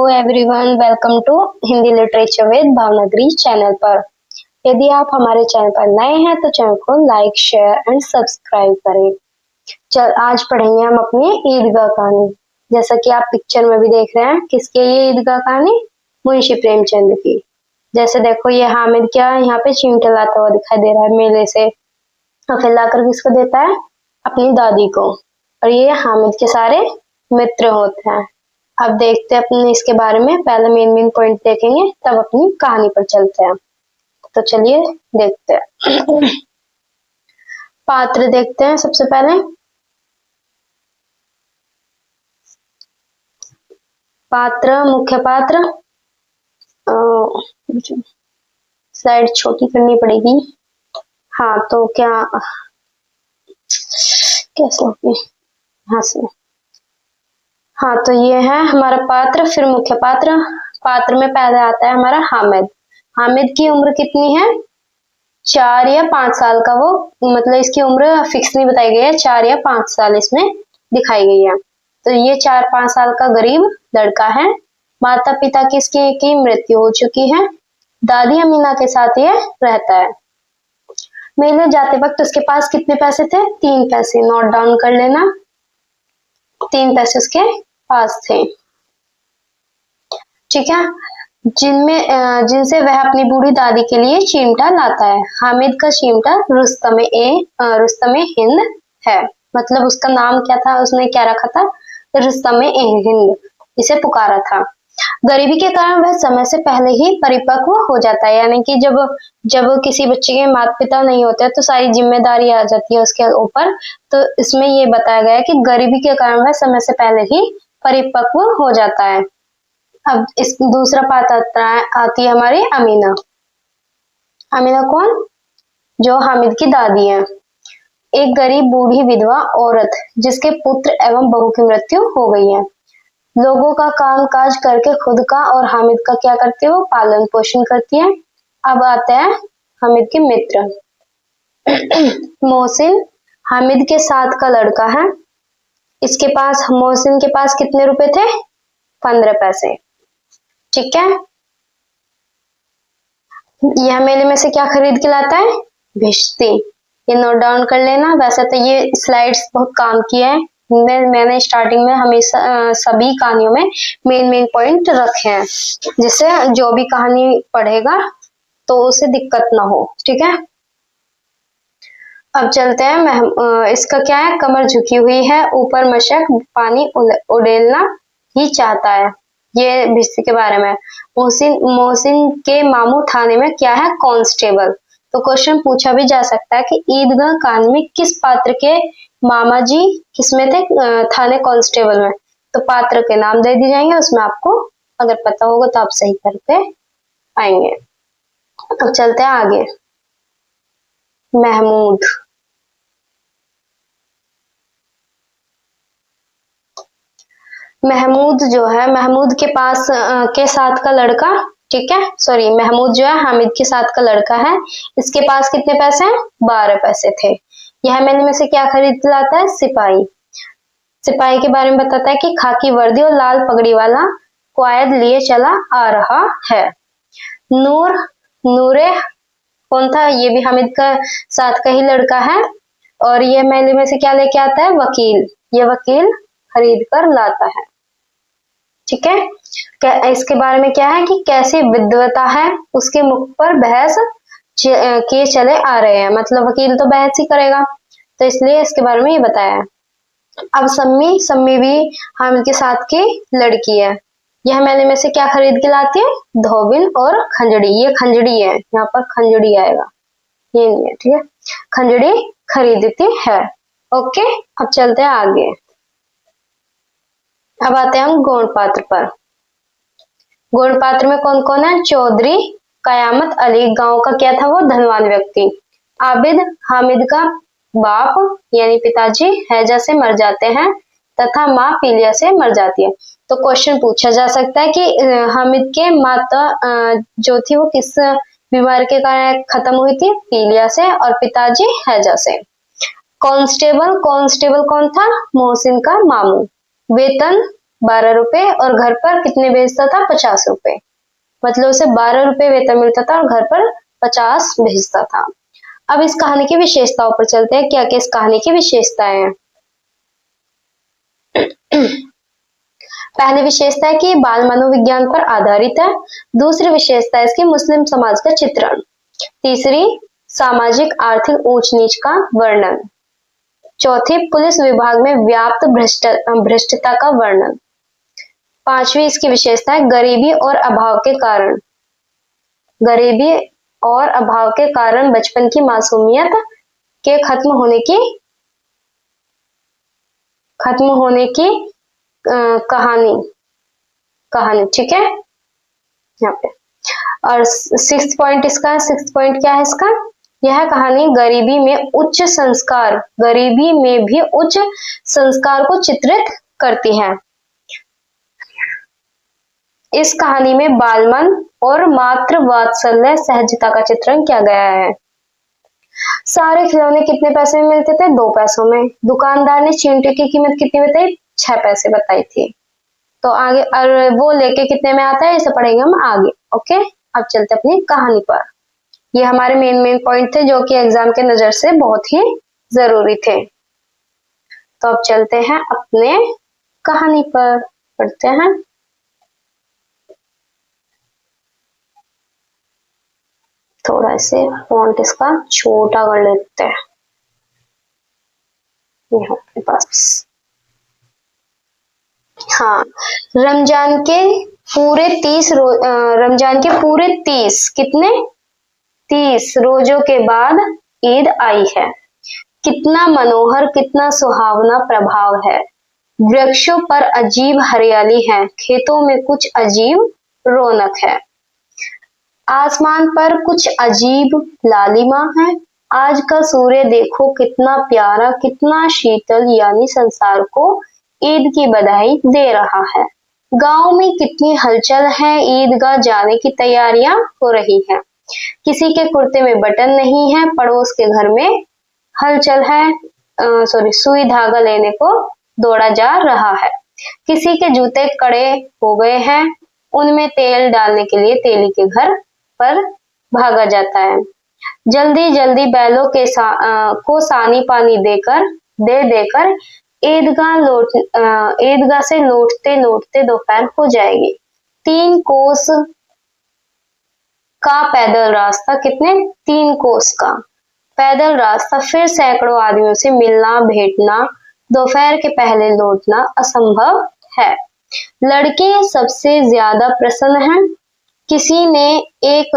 Everyone, welcome to Hindi literature with Bhavnagari channel पर। यदि आप हमारे चैनल पर नए हैं तो चैनल को लाइक, शेयर एंड सब्सक्राइब करें। आज पढ़ेंगे हम अपनी ईदगाह कहानी। जैसा कि आप पिक्चर में भी देख रहे हैं, किसकी ये ईदगाह कहानी? मुंशी प्रेमचंद की। जैसे देखो, ये हामिद क्या यहाँ पे चिमटे लाता हुआ दिखाई दे रहा है मेले से, और फिर लाकर किसको देता है? अपनी दादी को। और ये हामिद के सारे मित्र होते हैं। अब देखते हैं अपने इसके बारे में। पहले मेन पॉइंट देखेंगे, तब अपनी कहानी पर चलते हैं। तो चलिए देखते हैं। पात्र देखते हैं सबसे पहले। पात्र, मुख्य पात्र। स्लाइड छोटी करनी पड़ेगी। हाँ, तो क्या कैसे होगी? हाँ से। हाँ, तो ये है हमारा पात्र। फिर मुख्य पात्र। पात्र में पहले आता है हमारा हामिद। हामिद की उम्र कितनी है? 4 या 5 साल का वो, मतलब इसकी उम्र फिक्स नहीं बताई गई है, 4 या 5 साल इसमें दिखाई गई है। तो ये 4-5 साल का गरीब लड़का है। माता पिता की मृत्यु हो चुकी है। दादी अमीना के साथ ये रहता है। मेले जाते वक्त उसके पास कितने पैसे थे? 3 पैसे। नोट डाउन कर लेना, 3 पैसे उसके पास थे। ठीक है, जिनसे वह अपनी बूढ़ी दादी के लिए चिमटा लाता है। हामिद का चिमटा रुस्तमे हिंद है। मतलब उसका नाम क्या था? उसने क्या रखा था? रुस्तमे हिंद इसे पुकारा था। गरीबी के कारण वह समय से पहले ही परिपक्व हो जाता है। यानी कि जब किसी बच्चे के माता पिता नहीं होते तो सारी जिम्मेदारी आ जाती है उसके ऊपर। तो इसमें ये बताया गया है कि गरीबी के कारण वह समय से पहले ही परिपक्व हो जाता है। अब इस दूसरा पात्र आती है हमारी अमीना। अमीना कौन? जो हामिद की दादी है। एक गरीब बूढ़ी विधवा औरत जिसके पुत्र एवं बहू की मृत्यु हो गई है। लोगों का काम काज करके खुद का और हामिद का क्या करती है? वो पालन पोषण करती है। अब आते हैं हामिद के मित्र। मोहसिन हामिद के साथ का लड़का है। मोहसिन के पास कितने रुपए थे? 15 पैसे। ठीक है, यह मेले में से क्या खरीद के लाता है? भिश्ती। ये नोट डाउन कर लेना। वैसे तो ये स्लाइड्स बहुत काम की है। मैंने स्टार्टिंग में हमेशा सभी कहानियों में मेन पॉइंट रखे हैं, जिससे जो भी कहानी पढ़ेगा तो उसे दिक्कत ना हो। ठीक है, अब चलते हैं। इसका क्या है? कमर झुकी हुई है, ऊपर मशक, पानी उड़ेलना ही चाहता है। ये भिश्ती के बारे में। मोहसिन के मामू थाने में क्या है? कांस्टेबल। तो क्वेश्चन पूछा भी जा सकता है कि ईदगाह कहानी में किस पात्र के मामा जी किसमें थे? थाने कांस्टेबल में। तो पात्र के नाम दे दिए जाएंगे, उसमें आपको अगर पता होगा तो आप सही करके आएंगे। अब चलते हैं आगे। महमूद। महमूद जो है, महमूद के पास के साथ का लड़का, ठीक है, सॉरी, महमूद जो है हामिद के साथ का लड़का है। इसके पास कितने पैसे हैं? 12 पैसे थे। यह मेले में से क्या खरीद के लाता है? सिपाही। सिपाही के बारे में बताता है कि खाकी वर्दी और लाल पगड़ी वाला क्वायद लिए चला आ रहा है। नूरे कौन था? ये भी हामिद का साथ का ही लड़का है। और ये मेले में से क्या लेके आता है? वकील। ये वकील खरीद कर लाता है। ठीक है, इसके बारे में क्या है कि कैसी विद्वता है उसके मुख पर बहस किए चले आ रहे हैं। मतलब वकील तो बहस ही करेगा, तो इसलिए इसके बारे में ये बताया है। अब सम्मी भी हामिद के साथ की लड़की है। यह मेले में से क्या खरीद के लाती है? धोबिन और खंजड़ी। ये खंजड़ी है, यहाँ पर खंजड़ी आएगा, ये नहीं है। ठीक है, खंजड़ी खरीदती है। ओके, अब चलते हैं आगे। अब आते हैं हम गौण पात्र पर। गौण पात्र में कौन कौन है? चौधरी कयामत अली, गांव का क्या था वो? धनवान व्यक्ति। आबिद हामिद का बाप यानी पिताजी हैजा से मर जाते हैं तथा माँ पीलिया से मर जाती है। तो क्वेश्चन पूछा जा सकता है कि हामिद के माता जो थी वो किस बीमारी के कारण खत्म हुई थी? पीलिया से। और पिताजी हैजा से। कांस्टेबल कौन था? मोहसिन का मामू। वेतन 12 रुपए, और घर पर कितने भेजता था? 50 रुपए। मतलब उसे 12 रुपए वेतन मिलता था और घर पर 50 भेजता था। अब इस कहानी की विशेषताओं पर चलते हैं। क्या क्या इस कहानी की विशेषताएं हैं? पहली विशेषता है कि बाल मनोविज्ञान पर आधारित है। दूसरी विशेषता है इसकी मुस्लिम समाज का चित्रण। तीसरी, सामाजिक आर्थिक ऊंच नीच का वर्णन। चौथी, पुलिस विभाग में व्याप्त भ्रष्टता का वर्णन। पांचवी इसकी विशेषता है गरीबी और अभाव के कारण। गरीबी और अभाव के कारण बचपन की मासूमियत के खत्म होने की कहानी। ठीक है यहाँ पे। और सिक्स्थ पॉइंट क्या है इसका? यह कहानी गरीबी में भी उच्च संस्कार को चित्रित करती है। इस कहानी में बालमन और मातृ वात्सल्य सहजता का चित्रण किया गया है। सारे खिलौने कितने पैसे में मिलते थे? 2 पैसों में। दुकानदार ने चींटी की कीमत कितनी बताई? 6 पैसे बताई थी। तो आगे और वो लेके कितने में आता है, इसे पढ़ेंगे हम आगे। ओके, अब चलते अपनी कहानी पर। ये हमारे मेन पॉइंट थे जो कि एग्जाम के नजर से बहुत ही जरूरी थे। तो अब चलते हैं अपने कहानी पर, पढ़ते हैं। थोड़ा से फॉन्ट इसका छोटा कर लेते हैं यहाँ पे बस। हाँ, रमजान के पूरे 30 कितने 30 रोजों के बाद ईद आई है। कितना मनोहर, कितना सुहावना प्रभाव है। वृक्षों पर अजीब हरियाली है, खेतों में कुछ अजीब रौनक है, आसमान पर कुछ अजीब लालिमा है। आज का सूर्य देखो कितना प्यारा, कितना शीतल, यानी संसार को ईद की बधाई दे रहा है। गांव में कितनी हलचल है, ईदगाह जाने की तैयारियां हो रही हैं। किसी के कुर्ते में बटन नहीं है, पड़ोस के घर में हलचल है, सुई धागा लेने को दौड़ा जा रहा है। किसी के जूते कड़े हो गए हैं, उनमें तेल डालने के लिए तेली के घर पर भागा जाता है। जल्दी जल्दी बैलों को सानी पानी देकर ईदगाह से लौटते लौटते दोपहर हो जाएगी। 3 कोस का पैदल रास्ता, कितने 3 कोस का पैदल रास्ता, फिर सैकड़ों आदमियों से मिलना भेंटना, दोपहर के पहले लौटना असंभव है। लड़के सबसे ज्यादा प्रसन्न हैं। किसी ने एक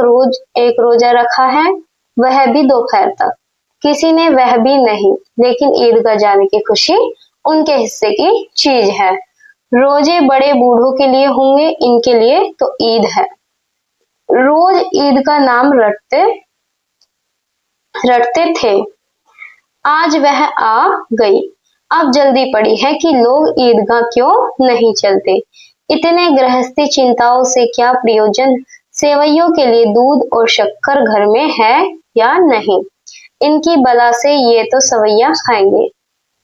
रोजा रखा है, वह भी दोपहर तक। किसी ने वह भी नहीं, लेकिन ईदगाह जाने की खुशी उनके हिस्से की चीज है। रोजे बड़े बूढ़ों के लिए होंगे, इनके लिए तो ईद है। रोज ईद का नाम रटते थे, आज वह आ गई। अब जल्दी पड़ी है कि लोग ईदगाह क्यों नहीं चलते। इतने गृहस्थी चिंताओं से क्या प्रयोजन। सेवैयों के लिए दूध और शक्कर घर में है या नहीं, इनकी बला से ये तो सवैया खाएंगे।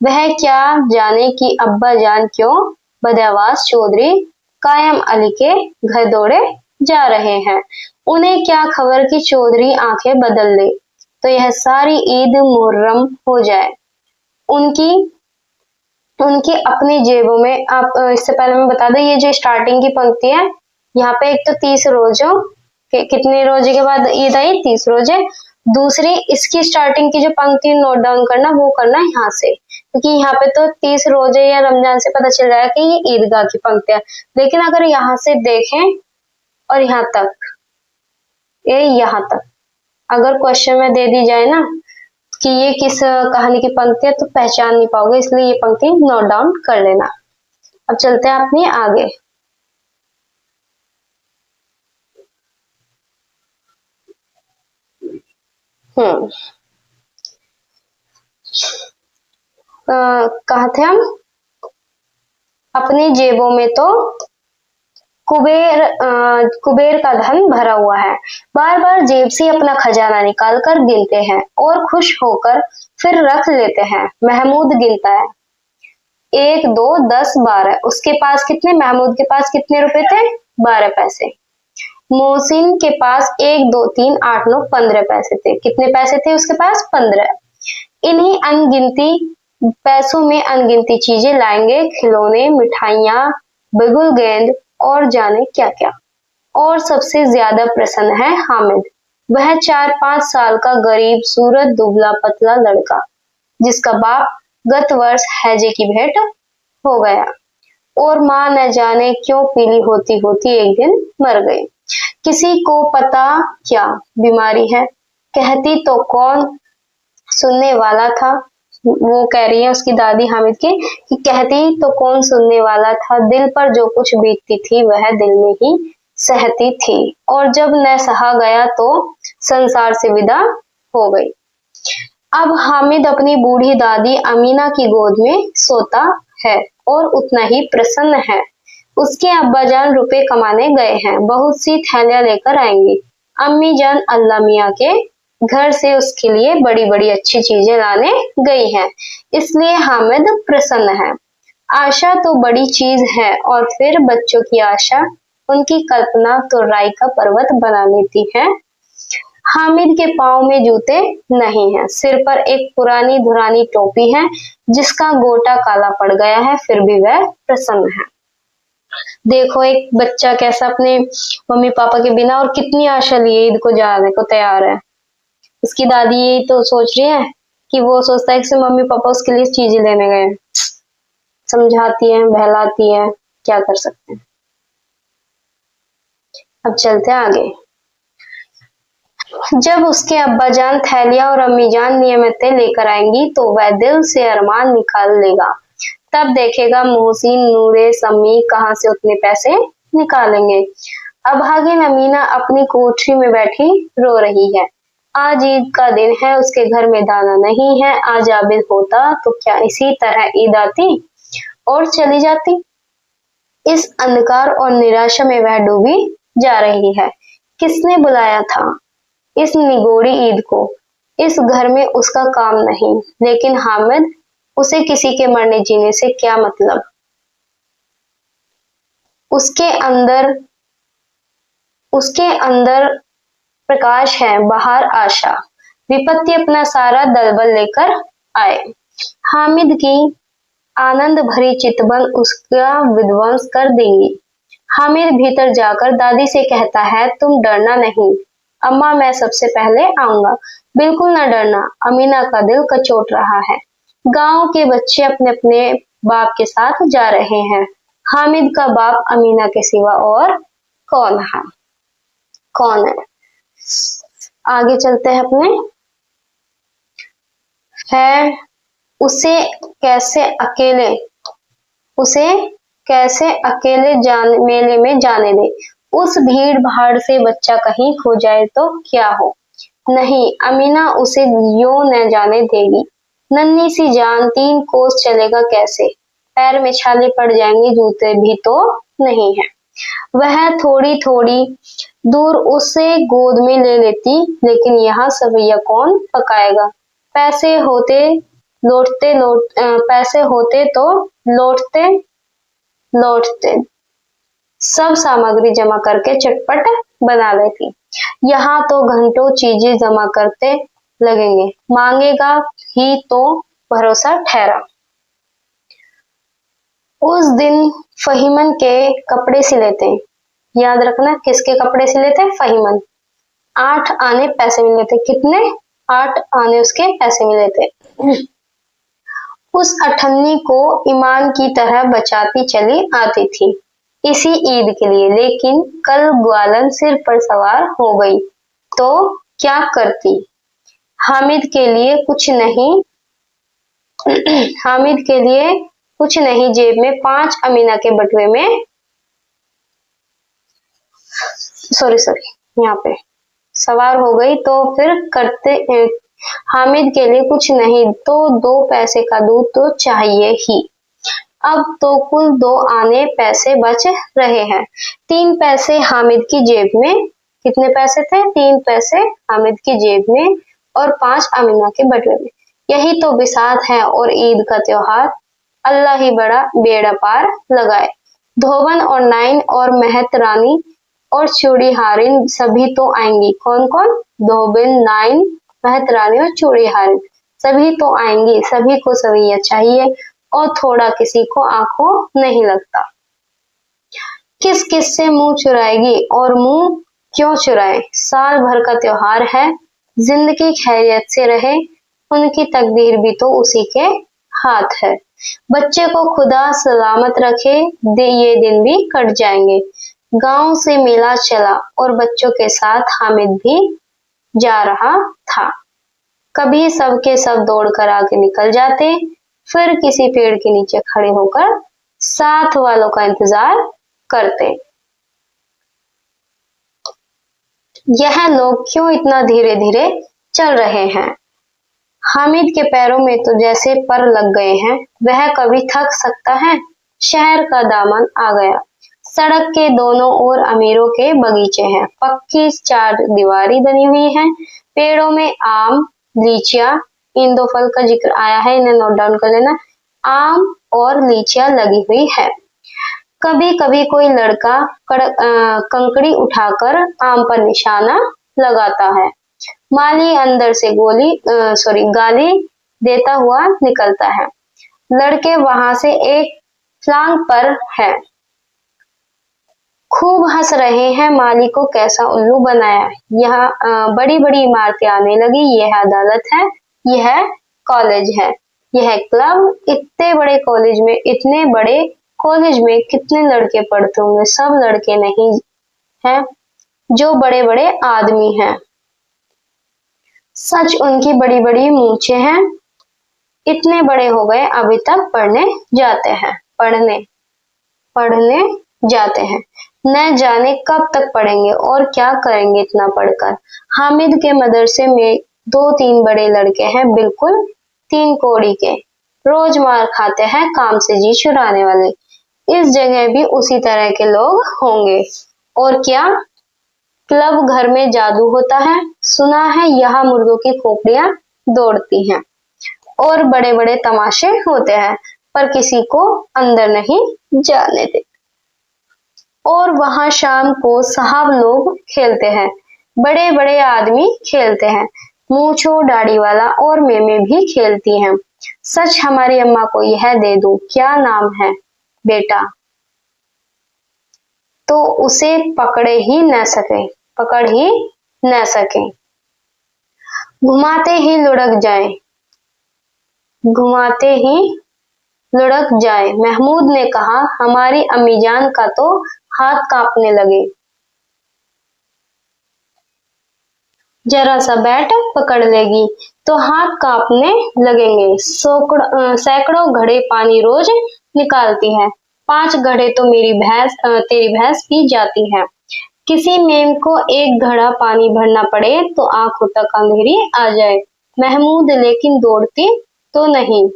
वह क्या जाने कि अब्बा जान क्यों बदहवास चौधरी कायम अली के घर दौड़े जा रहे हैं। उन्हें क्या खबर कि चौधरी आंखें बदल ले तो यह सारी ईद मुहर्रम हो जाए। उनकी अपनी जेबों में। आप इससे पहले मैं बता दूं, ये जो स्टार्टिंग की पंक्ति है, यहाँ पे एक तो 30 रोजों के कितने रोजे के बाद ईद आई, 30 रोजे। दूसरी इसकी स्टार्टिंग की जो पंक्ति नोट डाउन करना, वो करना यहाँ से, क्योंकि यहाँ पे तो 30 रोजे या रमजान से पता चल जाएगा कि ये ईदगाह की पंक्ति है। लेकिन अगर यहाँ से देखें और यहाँ तक अगर क्वेश्चन में दे दी जाए ना कि ये किस कहानी की पंक्ति है, तो पहचान नहीं पाओगे, इसलिए ये पंक्ति नोट डाउन कर लेना। अब चलते हैं अपनी आगे। कहाँ थे हम? अपनी जेबों में तो कुबेर का धन भरा हुआ है। बार बार जेब से अपना खजाना निकाल कर गिनते हैं और खुश होकर फिर रख लेते हैं। महमूद गिनता है, 1 2 10 12। उसके पास कितने, महमूद के पास कितने रुपए थे, 12 पैसे। मोहसिन के पास 1 2 3 8 9 15 पैसे थे। कितने पैसे थे उसके पास, 15। इन्हीं अनगिनती पैसों में अनगिनती चीजें लाएंगे, खिलौने, मिठाइयाँ, बिगुल गेंद और जाने क्या क्या। और सबसे ज्यादा प्रसन्न है हामिद, वह 4-5 साल का गरीब सूरत दुबला पतला लड़का, जिसका बाप गत वर्ष हैजे की भेंट हो गया और माँ न जाने क्यों पीली होती होती एक दिन मर गई। किसी को पता क्या बीमारी है, कहती तो कौन सुनने वाला था। वो कह रही है उसकी दादी हामिद की कि कहती तो कौन सुनने वाला था, दिल पर जो कुछ बीतती थी वह दिल में ही सहती थी, और जब न सहा गया तो संसार से विदा हो गई। अब हामिद अपनी बूढ़ी दादी अमीना की गोद में सोता है और उतना ही प्रसन्न है। उसके अब्बाजान रुपए कमाने गए हैं, बहुत सी थैलियां लेकर आएंगी। अम्मी जान अल्लाह मियाँ के घर से उसके लिए बड़ी बड़ी अच्छी चीजें लाने गई हैं, इसलिए हामिद प्रसन्न है। आशा तो बड़ी चीज है, और फिर बच्चों की आशा, उनकी कल्पना तो राई का पर्वत बना लेती है। हामिद के पाँव में जूते नहीं हैं, सिर पर एक पुरानी धुरानी टोपी है जिसका गोटा काला पड़ गया है, फिर भी वह प्रसन्न है। देखो एक बच्चा कैसा अपने मम्मी पापा के बिना और कितनी आशा लिए ईद को जाने को तैयार है। उसकी दादी यही तो सोच रही है कि वो सोचता है कि मम्मी पापा उसके लिए चीजें लेने गए, समझाती है, बहलाती है, क्या कर सकते हैं। अब चलते हैं आगे। जब उसके अब्बाजान थैलियां और अम्मीजान नियमितें लेकर आएंगी तो वह दिल से अरमान निकाल लेगा। तब देखेगा मोहसिन, नूरे, सम्मी कहाँ से उतने पैसे निकालेंगे। अभागिन अमीना अपनी कोठरी में बैठी रो रही है। आज ईद का दिन है, उसके घर में दाना नहीं है। आज आबिद होता तो क्या इसी तरह ईद आती और चली जाती। इस अंधकार और निराशा में वह डूबी जा रही है। किसने बुलाया था इस निगोड़ी ईद को। इस घर में उसका काम नहीं, लेकिन हामिद, उसे किसी के मरने जीने से क्या मतलब। उसके अंदर प्रकाश है, बाहर आशा। विपत्ति अपना सारा दलबल लेकर आए, हामिद की आनंद भरी चितवन उसका विध्वंस कर देंगी। हामिद भीतर जाकर दादी से कहता है, तुम डरना नहीं अम्मा, मैं सबसे पहले आऊंगा। बिल्कुल न डरना, अमीना का दिल कचोट रहा है। गांव के बच्चे अपने अपने बाप के साथ जा रहे हैं। हामिद का बाप अमीना के सिवा और कौन है। आगे चलते हैं अपने। है उसे कैसे अकेले मेले में जाने दे। उस भीड़ भाड़ से बच्चा कहीं खो जाए तो क्या हो। नहीं, अमीना उसे यूं न जाने देगी। नन्ही सी जान, 3 कोस चलेगा कैसे, पैर में छाले पड़ जाएंगे, जूते भी तो नहीं है। वह थोड़ी थोड़ी दूर उसे गोद में ले लेती, लेकिन यहाँ सवैया कौन पकाएगा। पैसे होते तो लौटते सब सामग्री जमा करके चटपट बना लेती। यहाँ तो घंटों चीजें जमा करते लगेंगे, मांगेगा ही तो भरोसा ठहरा। उस दिन फहीमन के कपड़े सिले थे। याद रखना, किसके कपड़े सिले थे, फहीमन। 8 आने पैसे मिले थे। कितने, 8 आने उसके पैसे मिले थे। उस अठन्नी को ईमान की तरह बचाती चली आती थी इसी ईद के लिए, लेकिन कल ग्वालन सिर पर सवार हो गई तो क्या करती। हामिद के लिए कुछ नहीं, जेब में 5 अमीना के बटुए में यहाँ पे सवार हो गई तो फिर करते। हामिद के लिए कुछ नहीं तो 2 पैसे का दूध तो चाहिए ही। अब तो कुल 2 आने पैसे बच रहे हैं। 3 पैसे हामिद की जेब में। कितने पैसे थे, 3 पैसे हामिद की जेब में और 5 अमीना के बटुए में। यही तो बिसात है और ईद का त्योहार। अल्लाह ही बड़ा बेड़ा पार लगाए। धोबन और नाइन और महत रानी और चूड़ी हारिन सभी तो आएंगी। कौन कौन? धोबिन, नाइन, महत रानी और चूड़ी हारिन सभी तो आएंगी। सभी को सवैया चाहिए और थोड़ा किसी को आंखों नहीं लगता। किस किस से मुंह चुराएगी और मुंह क्यों चुराए? साल भर का त्योहार है, जिंदगी खैरियत से रहे, उनकी तकदीर भी तो उसी के हाथ है। बच्चे को खुदा सलामत रखे, ये दिन भी कट जाएंगे। गांव से मेला चला और बच्चों के साथ हामिद भी जा रहा था। कभी सब के सब दौड़ कर आगे निकल जाते, फिर किसी पेड़ के नीचे खड़े होकर साथ वालों का इंतजार करते। यह लोग क्यों इतना धीरे धीरे चल रहे हैं? हामिद के पैरों में तो जैसे पर लग गए हैं। वह कभी थक सकता है? शहर का दामन आ गया। सड़क के दोनों ओर अमीरों के बगीचे हैं। पक्की चार दीवारी बनी हुई है। पेड़ों में आम, लीचियां, इन दो फल का जिक्र आया है, इन्हें नोट डाउन कर लेना। आम और लीचियां लगी हुई है। कभी कभी कोई लड़का कंकड़ी उठाकर आम पर निशाना लगाता है। माली अंदर से गाली देता हुआ निकलता है। लड़के वहां से एक फ्लांग पर है, खूब हंस रहे हैं। माली को कैसा उल्लू बनाया। यहाँ बड़ी बड़ी इमारतें आने लगी। यह अदालत है, यह कॉलेज है, यह क्लब। इतने बड़े कॉलेज में कितने लड़के पढ़ते होंगे? सब लड़के नहीं हैं, जो बड़े बड़े आदमी हैं। सच उनकी बड़ी बड़ी मूछें हैं। इतने बड़े हो गए अभी तक पढ़ने जाते हैं। न जाने कब तक पढ़ेंगे और क्या करेंगे इतना पढ़कर। हामिद के मदरसे में 2-3 बड़े लड़के हैं, बिल्कुल 3 कौड़ी के। रोज मार खाते हैं काम से जी चुराने वाले। इस जगह भी उसी तरह के लोग होंगे। और क्या क्लब घर में जादू होता है? सुना है यहाँ मुर्गों की खोपड़ियां दौड़ती हैं और बड़े बड़े तमाशे होते हैं, पर किसी को अंदर नहीं जाने देते। और वहां शाम को साहब लोग खेलते हैं, बड़े बड़े आदमी खेलते हैं। मूंछो दाढ़ी वाला और मेमे भी खेलती हैं। सच हमारी अम्मा को यह दे दूं, क्या नाम है बेटा? तो उसे पकड़ ही न सके। घुमाते ही लुढ़क जाए। महमूद ने कहा। हमारी अम्मीजान का तो हाथ कांपने लगे। जरा सा बैट पकड़ लेगी तो हाथ कांपने लगेंगे। सैकड़ों घड़े पानी रोज निकालती है। 5 घड़े तो तेरी भैंस पी जाती है। किसी मेम को 1 घड़ा पानी भरना पड़े तो आंखों तक अंधेरी आ जाए। महमूद लेकिन दौड़ती तो नहीं,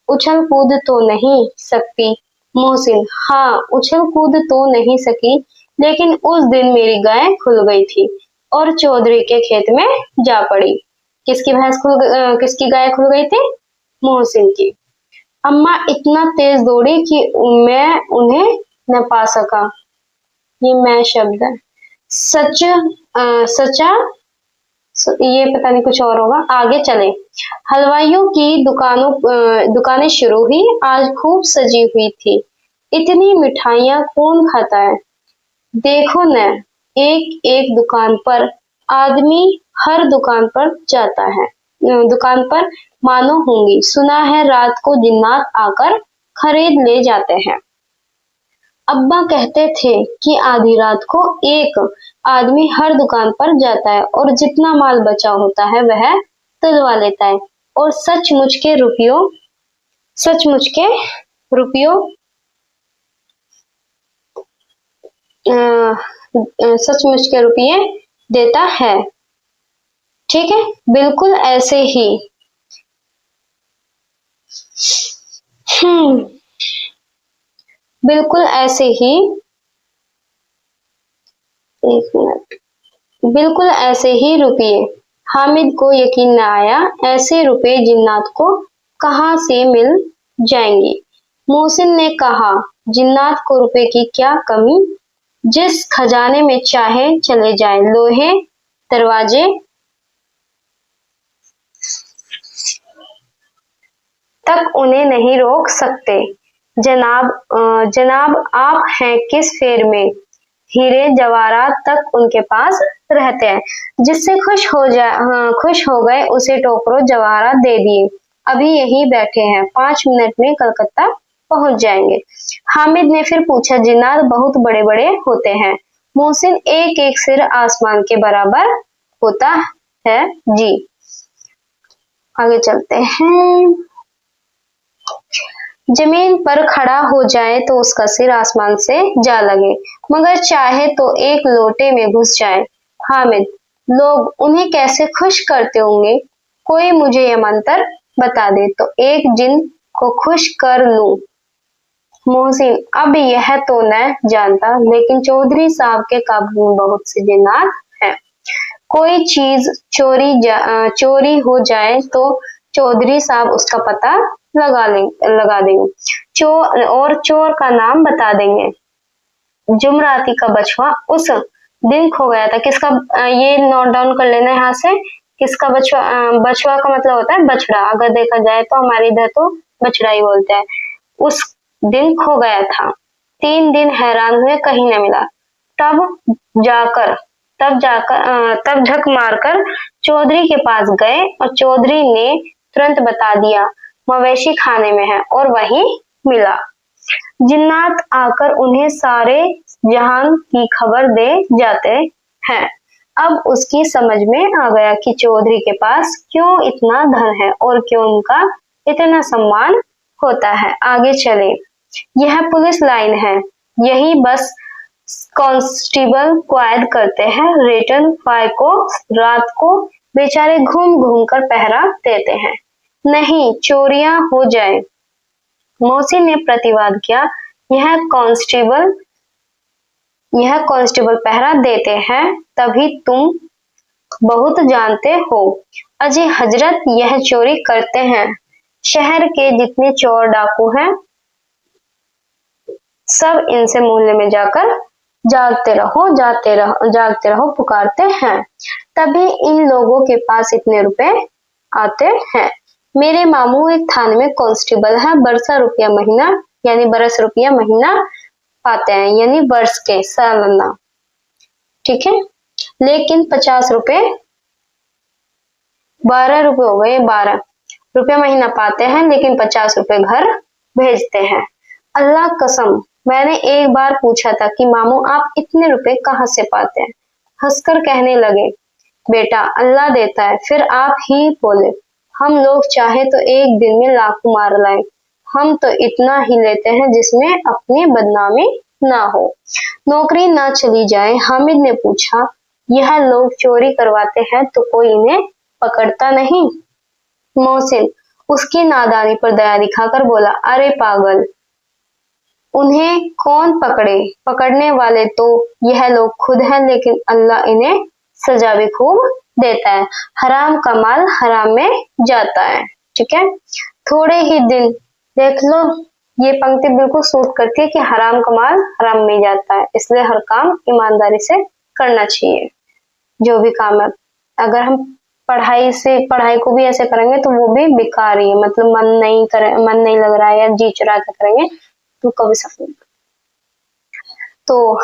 उछल कूद तो नहीं सकती। मोहसिन, हाँ उछल कूद तो नहीं सकी, लेकिन उस दिन मेरी गाय खुल गई थी और चौधरी के खेत में जा पड़ी। किसकी गाय खुल गई थी? मोहसिन की। अम्मा इतना तेज दौड़ी कि मैं उन्हें न पा सका। ये मैं शब्द है। सचा ये पता नहीं कुछ और होगा। आगे चले। हलवाइयों की दुकानें शुरू हुई। आज खूब सजी हुई थी। इतनी मिठाइयाँ कौन खाता है? देखो न, एक एक दुकान पर आदमी हर दुकान पर जाता है। दुकान पर मानो होंगी। सुना है रात को जिन्नात आकर खरीद ले जाते हैं। अब्बा कहते थे कि आधी रात को एक आदमी हर दुकान पर जाता है और जितना माल बचा होता है वह तुलवा लेता है और सचमुच के रुपये देता है। ठीक है, बिल्कुल ऐसे ही। बिल्कुल ऐसे ही। एक मिनट। बिल्कुल ऐसे ही रुपये। हामिद को यकीन न आया। ऐसे रुपए जिन्नात को कहाँ से मिल जाएंगे? मोहसिन ने कहा, जिन्नात को रुपए की क्या कमी, जिस खजाने में चाहे चले जाए, लोहे दरवाजे तक उन्हें नहीं रोक सकते। जनाब आप हैं किस फेर में, हीरे जवाहरात तक उनके पास रहते हैं। जिससे खुश हो गए उसे टोकरो जवाहरात दे दिए। अभी यही बैठे हैं, 5 मिनट में कलकत्ता पहुंच जाएंगे। हामिद ने फिर पूछा, जिन्नात बहुत बड़े बड़े होते हैं। मोहसिन, एक एक सिर आसमान के बराबर होता है जी। आगे चलते हैं। जमीन पर खड़ा हो जाए तो उसका सिर आसमान से जा लगे, मगर चाहे तो एक लोटे में घुस जाए। हामिद, लोग उन्हें कैसे खुश करते होंगे, कोई मुझे यह मंत्र बता दे तो एक जिन को खुश कर लूं। मोहसिन, अब यह तो न जानता, लेकिन चौधरी साहब के काबू में बहुत से जिन्नात हैं। कोई चीज चोरी हो जाए तो चौधरी साहब उसका पता लगा देंगे और चोर का नाम बता देंगे। जुमराती का बछवा उस दिन खो गया था। किसका, ये नोट डाउन कर लेना यहाँ से। किसका बछवा? बछवा का मतलब होता है बछड़ा। अगर देखा जाए तो हमारे इधर तो बछड़ा ही बोलते हैं। उस दिन खो गया था। 3 दिन हैरान हुए, कहीं न मिला। तब झक मारकर चौधरी के पास गए और चौधरी ने तुरंत बता दिया, मवेशी खाने में है, और वही मिला। जिन्नात आकर उन्हें सारे जहान की खबर दे जाते हैं। अब उसकी समझ में आ गया कि चौधरी के पास क्यों इतना धन है और क्यों उनका इतना सम्मान होता है। आगे चले। यह पुलिस लाइन है, यही बस कांस्टेबल क्वायद करते हैं। रिटर्न फाय को रात को बेचारे घूम घूम कर पहरा देते हैं, नहीं चोरियां हो जाए। मोहसिन ने प्रतिवाद किया, यह कांस्टेबल पहरा देते हैं, तभी तुम बहुत जानते हो। अजी हजरत, यह चोरी करते हैं। शहर के जितने चोर डाकू हैं, सब इनसे मोहल्ले में जाकर जागते रहो पुकारते हैं, तभी इन लोगों के पास इतने रुपए आते हैं। मेरे मामू एक थाने में कांस्टेबल है, बरस रुपया महीना पाते हैं, यानी वर्ष के सालाना, ठीक है। लेकिन 50 रुपए 12 रुपए हो गए, 12 रुपया महीना पाते हैं, लेकिन 50 रुपए घर भेजते हैं। अल्लाह कसम, मैंने एक बार पूछा था कि मामू आप इतने रुपए कहाँ से पाते हैं? हंसकर कहने लगे, बेटा अल्लाह देता है। फिर आप ही बोले, हम लोग चाहे तो एक दिन में लाखों मार लाए, हम तो इतना ही लेते हैं जिसमें अपनी बदनामी ना हो, नौकरी ना चली जाए। हामिद ने पूछा, यह लोग चोरी करवाते हैं तो कोई इन्हें पकड़ता नहीं? मोहसिन उसकी नादानी पर दया दिखाकर बोला, अरे पागल, उन्हें कौन पकड़े, पकड़ने वाले तो यह लोग खुद हैं, लेकिन अल्लाह इन्हें सजा भी खूब देता है। हराम का माल हराम में जाता है, ठीक है। थोड़े ही दिन, देख लो ये पंक्ति बिल्कुल सूट करती है कि हराम का माल हराम में जाता है, इसलिए हर काम ईमानदारी से करना चाहिए, जो भी काम है। अगर हम पढ़ाई को भी ऐसे करेंगे तो वो भी बेकार ही है, मतलब मन नहीं लग रहा है या जी चुरा के करेंगे तो कभी सफल। तो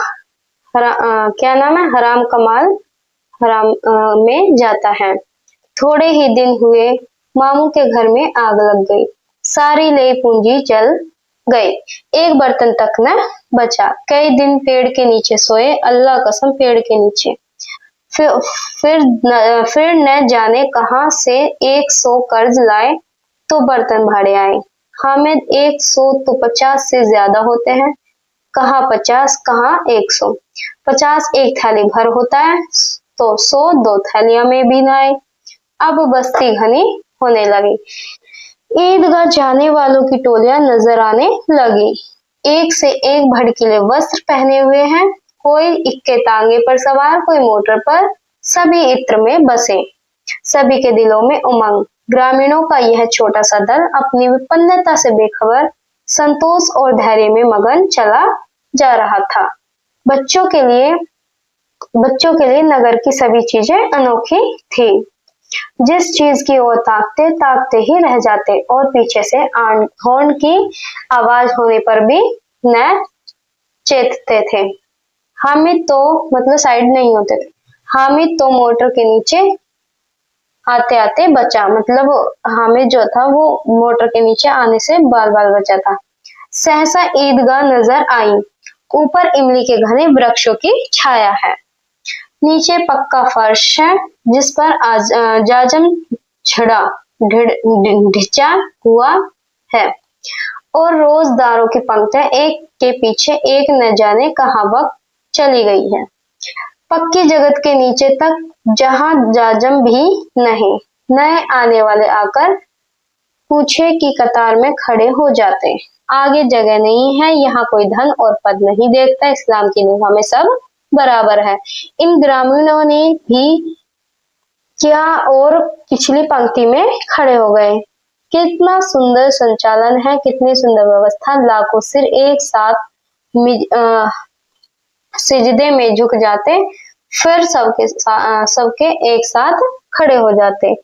क्या नाम है, हराम का माल हराम में जाता है। थोड़े ही दिन हुए, मामू के घर में आग लग गई, सारी ले पूंजी जल गई, एक बर्तन तक न बचा। कई दिन पेड़ के नीचे सोए, अल्लाह कसम पेड़ के नीचे। फिर न जाने कहां से 100 कर्ज लाए तो बर्तन भाड़े आए। हामिद 100 तो 50 से ज्यादा होते हैं, कहाँ 50 कहाँ 100। 50 एक थाली भर होता है तो 100 2 थालियां में भी न आए। अब बस्ती घनी होने लगी, ईदगाह जाने वालों की टोलियां नजर आने लगी, एक से एक भड़कीले वस्त्र पहने हुए हैं, कोई इक्के तांगे पर सवार, कोई मोटर पर, सभी इत्र में बसे, सभी के दिलों में उमंग। ग्रामीणों का यह छोटा सा दल अपनी विपन्नता से बेखबर संतोष और धैर्य में मगन चला जा रहा था। बच्चों के लिए नगर की सभी चीजें अनोखी थी। जिस चीज की ओर ताकते ताकते ही रह जाते और पीछे से हॉर्न की आवाज होने पर भी न चेतते थे। हामिद तो मतलब साइड नहीं होते थे। हामिद तो मोटर के नीचे आते आते बचा, मतलब हामिद जो था वो मोटर के नीचे आने से बाल बाल बचा था। सहसा ईदगाह नजर आई। ऊपर इमली के घने वृक्षों की छाया है। नीचे पक्का फर्श है जिस पर जाजम छड़ा ढिंचा हुआ है और रोजदारों की पंक्तियां एक के पीछे एक न जाने कहां वक्त चली गई है। पक्की जगत के नीचे तक जहां जाजम भी नहीं, नए आने वाले आकर पूछे की कतार में खड़े हो जाते। आगे जगह नहीं है, यहाँ कोई धन और पद नहीं देखता, इस्लाम की निगाह में सब बराबर है। इन ग्रामीणों ने भी क्या और पिछली पंक्ति में खड़े हो गए। कितना सुंदर संचालन है, कितनी सुंदर व्यवस्था। लाखों सिर एक साथ सिजदे में झुक जाते, फिर सबके एक साथ खड़े हो जाते,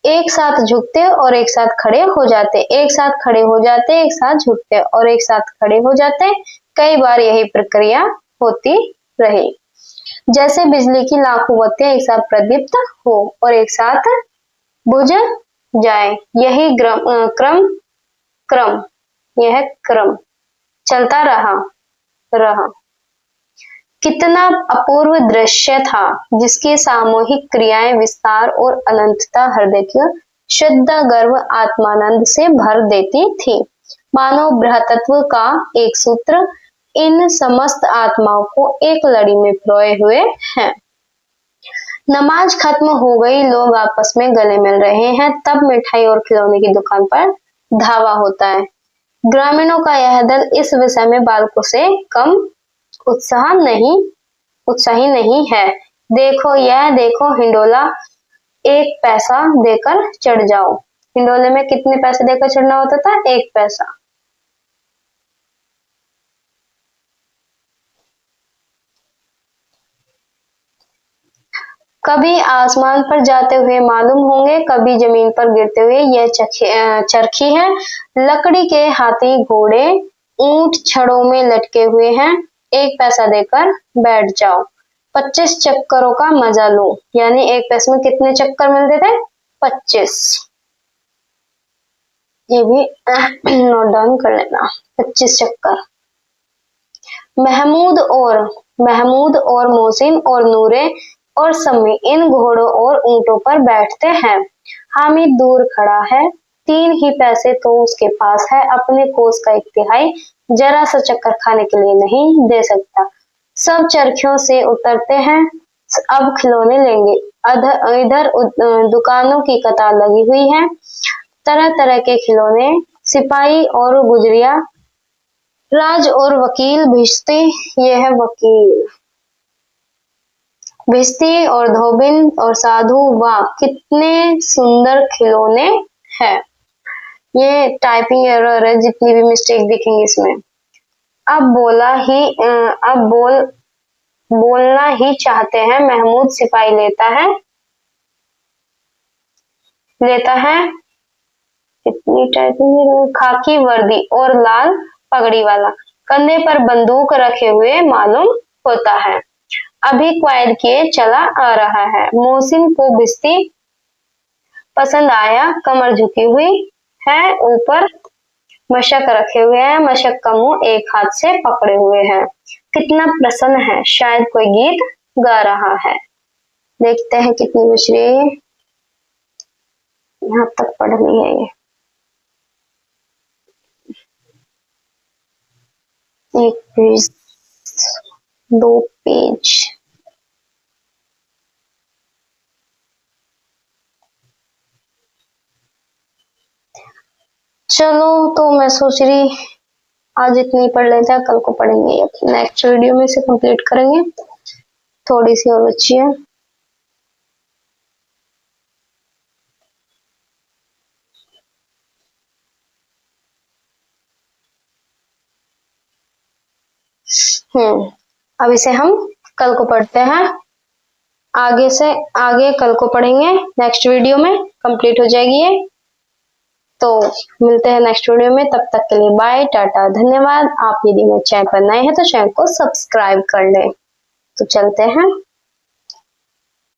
एक साथ झुकते और एक साथ खड़े हो जाते, एक साथ खड़े हो जाते, एक साथ झुकते और एक साथ खड़े हो जाते। कई बार यही प्रक्रिया होती रही, जैसे बिजली की लाखों बत्तियां एक साथ प्रदीप्त हो और एक साथ बुझ जाए। यही क्रम चलता रहा। कितना अपूर्व दृश्य था, जिसकी सामूहिक क्रियाएं, विस्तार और अनंतता हृदय की शुद्ध गर्व आत्मानंद से भर देती थी। मानव बृहत्तत्व का एक सूत्र इन समस्त आत्माओं को एक लड़ी में पिरोए हुए है। नमाज खत्म हो गई, लोग आपस में गले मिल रहे हैं, तब मिठाई और खिलौने की दुकान पर धावा होता है। ग्रामीणों का यह दल इस विषय में बालकों से कम उत्साही नहीं है। देखो हिंडोला, 1 पैसा देकर चढ़ जाओ। हिंडोले में कितने पैसे देकर चढ़ना होता था? 1 पैसा। कभी आसमान पर जाते हुए मालूम होंगे, कभी जमीन पर गिरते हुए। यह चरखी है। लकड़ी के हाथी घोड़े ऊंट छड़ों में लटके हुए हैं। 1 पैसा देकर बैठ जाओ, 25 चक्करों का मजा लो। यानी 1 पैसे में कितने चक्कर मिलते थे? 25। ये भी नोट डाउन कर लेना, 25 चक्कर। महमूद और मोहसिन और नूरे और सम्मी इन घोड़ों और ऊंटों पर बैठते हैं। हामिद दूर खड़ा है, 3 ही पैसे तो उसके पास है, अपने कोस का 1/3 जरा सा चक्कर खाने के लिए नहीं दे सकता। सब चरखियों से उतरते हैं, अब खिलौने लेंगे। इधर दुकानों की कतार लगी हुई है, तरह तरह के खिलौने, सिपाही और गुजरिया, राज और वकील, भिश्ती, ये है वकील, भिश्ती और धोबिन और साधु। वाह कितने सुंदर खिलौने हैं। ये टाइपिंग एरर है, जितनी भी मिस्टेक दिखेंगी इसमें। अब बोलना ही चाहते हैं। महमूद सिपाही लेता है कितनी टाइपिंग, खाकी वर्दी और लाल पगड़ी वाला, कंधे पर बंदूक रखे हुए मालूम होता है, अभी क्वाद किए चला आ रहा है। मोहसिन को भिश्ती पसंद आया, कमर झुकी हुई है, ऊपर मशक रखे हुए हैं, मशक का मुंह एक हाथ से पकड़े हुए हैं। कितना प्रसन्न है, शायद कोई गीत गा रहा है। देखते हैं कितनी बच रही है, यहाँ तक पढ़नी है। ये 1 पेज, 2 पेज। चलो, तो मैं सोच रही आज इतनी पढ़ लेते हैं, कल को पढ़ेंगे, नेक्स्ट वीडियो में से कंप्लीट करेंगे। थोड़ी सी और बची है। अब इसे हम कल को पढ़ते हैं, आगे से आगे कल को पढ़ेंगे, नेक्स्ट वीडियो में कंप्लीट हो जाएगी ये। तो मिलते हैं नेक्स्ट वीडियो में, तब तक के लिए बाय, टाटा, धन्यवाद। आप यदि मेरे चैनल पर नए हैं तो चैनल को सब्सक्राइब कर लें। तो चलते हैं।